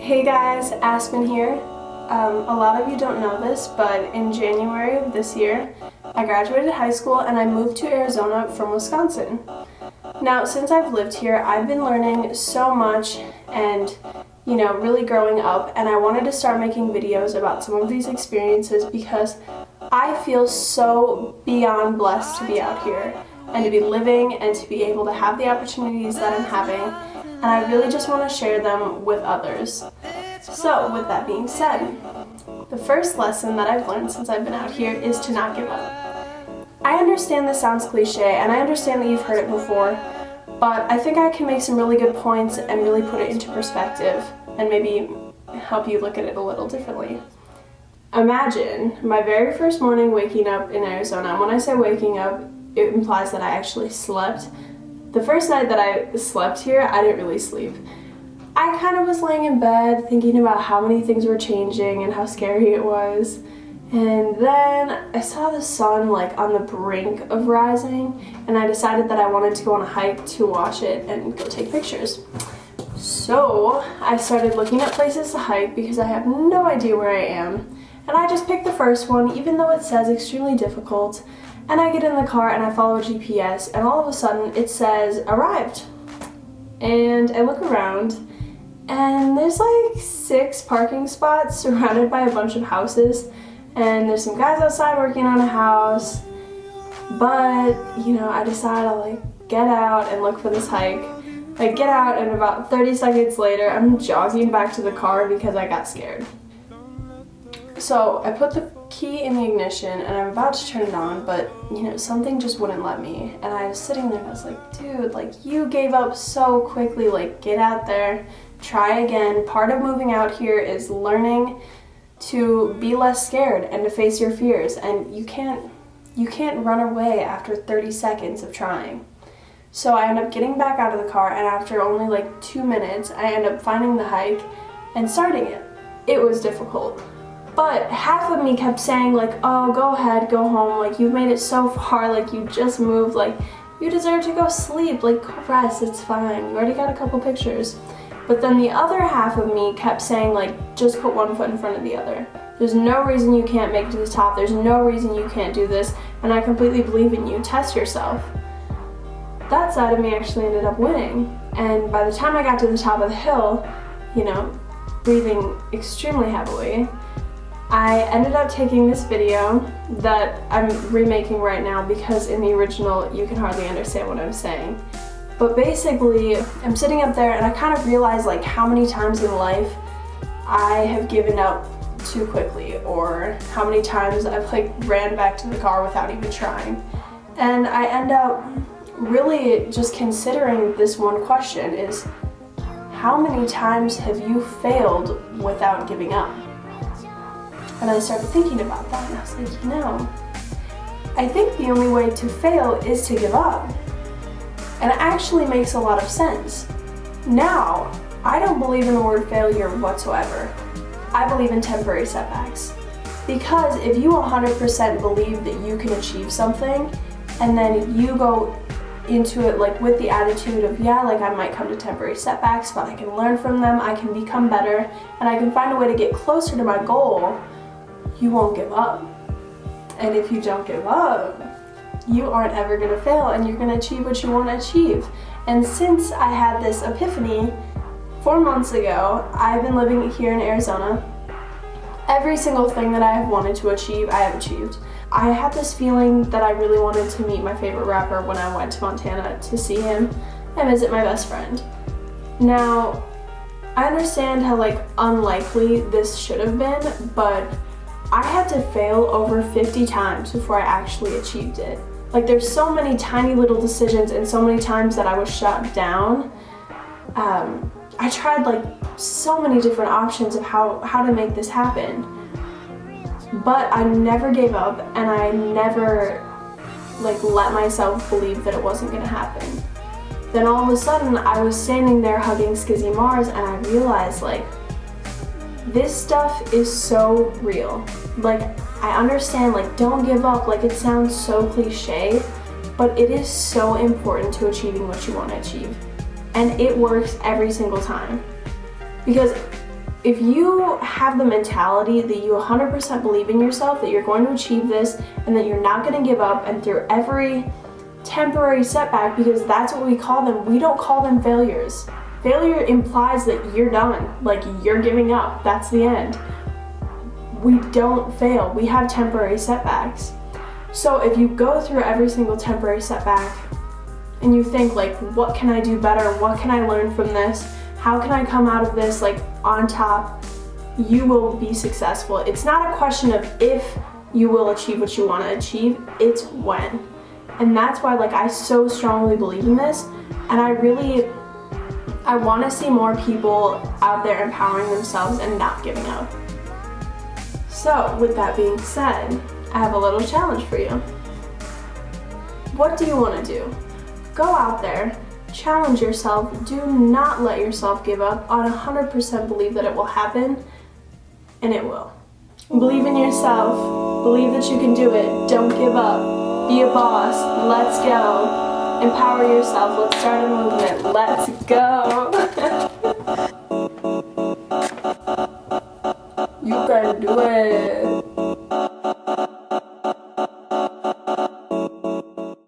Hey guys, Aspen here. A lot of you don't know this, but in January of this year, I graduated high school and I moved to Arizona from Wisconsin. Now, since I've lived here, I've been learning so much and, really growing up, and I wanted to start making videos about some of these experiences because I feel so beyond blessed to be out here and to be living and to be able to have the opportunities that I'm having, and I really just want to share them with others. So, with that being said, the first lesson that I've learned since I've been out here is to not give up. I understand this sounds cliche, and I understand that you've heard it before, but I think I can make some really good points and really put it into perspective and maybe help you look at it a little differently. Imagine my very first morning waking up in Arizona, and when I say waking up, it implies that I actually slept. The first night that I slept here, I didn't really sleep. I kind of was laying in bed thinking about how many things were changing and how scary it was. And then I saw the sun on the brink of rising, and I decided that I wanted to go on a hike to watch it and go take pictures. So I started looking at places to hike because I have no idea where I am. And I just picked the first one, even though it says extremely difficult. And I get in the car and I follow a GPS, and all of a sudden it says arrived. And I look around, and there's 6 parking spots surrounded by a bunch of houses, and there's some guys outside working on a house. But I decide I'll get out and look for this hike. I get out, and about 30 seconds later I'm jogging back to the car because I got scared. So I put the key in the ignition and I'm about to turn it on, but something just wouldn't let me. And I was sitting there and I was like, dude, you gave up so quickly, get out there, try again. Part of moving out here is learning to be less scared and to face your fears, and you can't run away after 30 seconds of trying. So I end up getting back out of the car, and after only 2 minutes, I end up finding the hike and starting it. It was difficult. But half of me kept saying oh, go ahead, go home, you've made it so far, you just moved, you deserve to go sleep, go rest, it's fine, you already got a couple pictures. But then the other half of me kept saying just put one foot in front of the other. There's no reason you can't make it to the top, there's no reason you can't do this, and I completely believe in you, test yourself. That side of me actually ended up winning, and by the time I got to the top of the hill, breathing extremely heavily, I ended up taking this video that I'm remaking right now because in the original you can hardly understand what I'm saying. But basically, I'm sitting up there and I kind of realize how many times in life I have given up too quickly, or how many times I've ran back to the car without even trying. And I end up really just considering this one question is, how many times have you failed without giving up? And I started thinking about that, and I was like, I think the only way to fail is to give up. And it actually makes a lot of sense. Now, I don't believe in the word failure whatsoever. I believe in temporary setbacks. Because if you 100% believe that you can achieve something, and then you go into it with the attitude of, I might come to temporary setbacks, but I can learn from them, I can become better, and I can find a way to get closer to my goal, you won't give up. And if you don't give up, you aren't ever going to fail, and you're going to achieve what you want to achieve. And since I had this epiphany 4 months ago, I've been living here in Arizona. Every single thing that I have wanted to achieve, I have achieved. I had this feeling that I really wanted to meet my favorite rapper when I went to Montana to see him and visit my best friend. Now, I understand how unlikely this should have been, but I had to fail over 50 times before I actually achieved it. There's so many tiny little decisions and so many times that I was shut down. I tried so many different options of how to make this happen. But I never gave up, and I never let myself believe that it wasn't gonna happen. Then all of a sudden I was standing there hugging Skizzy Mars, and I realized this stuff is so real. I understand, don't give up, it sounds so cliche, but it is so important to achieving what you want to achieve. And it works every single time. Because if you have the mentality that you 100% believe in yourself, that you're going to achieve this, and that you're not going to give up, and through every temporary setback, because that's what we call them, we don't call them failures. Failure implies that you're done, like you're giving up, that's the end. We don't fail, we have temporary setbacks. So if you go through every single temporary setback and you think like, what can I do better? What can I learn from this? How can I come out of this like on top? You will be successful. It's not a question of if you will achieve what you want to achieve, it's when. And that's why like I so strongly believe in this, and I want to see more people out there empowering themselves and not giving up. So with that being said, I have a little challenge for you. What do you want to do? Go out there, challenge yourself, do not let yourself give up. On 100% believe that it will happen, and it will. Believe in yourself, believe that you can do it, don't give up, be a boss, let's go. Empower yourself, let's start a movement, let's go. You can do it.